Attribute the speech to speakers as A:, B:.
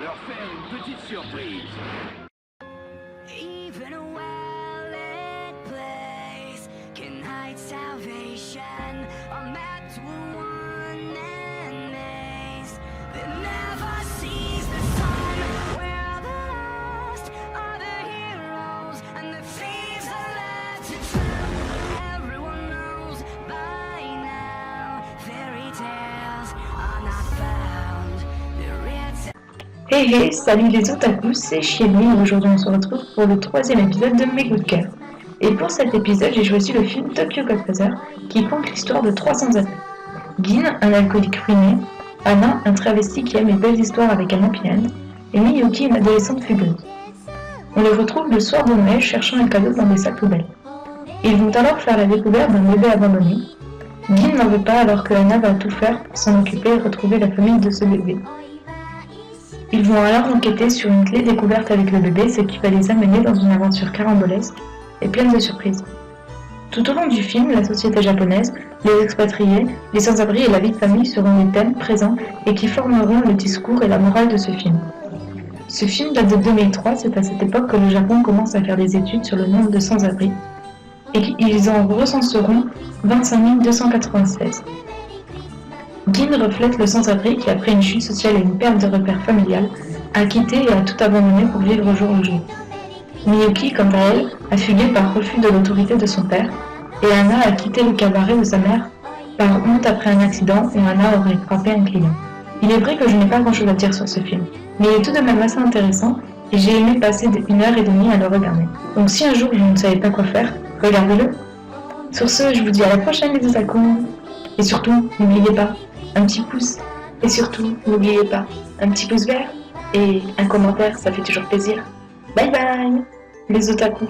A: leur faire une petite surprise.
B: Even a well-lit place can hide salvation. I'm met to one and maze that never sees the sun. Where the lost are the heroes and the thieves are led to drown. Everyone knows by now fairy tales are not found. They're written.
C: Hey hey, salut les otakus, c'est Chiemi et aujourd'hui on se retrouve pour le troisième épisode de mes coups de cœur. Et pour cet épisode, j'ai choisi le film Tokyo Godfather qui conte l'histoire de trois sans-abri. Gin, un alcoolique ruiné, Anna, un travesti qui aime les belles histoires avec un happy end, et Miyuki, une adolescente fugueuse. On les retrouve le soir de Noël cherchant un cadeau dans des sacs poubelles. Ils vont alors faire la découverte d'un bébé abandonné. Gin n'en veut pas alors que Anna va tout faire pour s'en occuper et retrouver la famille de ce bébé. Ils vont alors enquêter sur une clé découverte avec le bébé, ce qui va les amener dans une aventure carambolesque et pleine de surprises. Tout au long du film, la société japonaise, les expatriés, les sans-abri et la vie de famille seront des thèmes présents et qui formeront le discours et la morale de ce film. Ce film date de 2003, c'est à cette époque que le Japon commence à faire des études sur le nombre de sans-abri et qu'ils en recenseront 25 296. Gin reflète le sans-abri qui, après une chute sociale et une perte de repères familiales, a quitté et a tout abandonné pour vivre au jour le jour. Miyuki, quant à elle, a fugué par refus de l'autorité de son père, et Anna a quitté le cabaret de sa mère par honte après un accident où Anna aurait frappé un client. Il est vrai que je n'ai pas grand-chose à dire sur ce film, mais il est tout de même assez intéressant et j'ai aimé passer 1h30 à le regarder. Donc si un jour vous ne savez pas quoi faire, regardez-le. Sur ce, je vous dis à la prochaine les otakus. Et surtout, n'oubliez pas, un petit pouce, et surtout, n'oubliez pas, un petit pouce vert, et un commentaire, ça fait toujours plaisir. Bye bye, les otakus.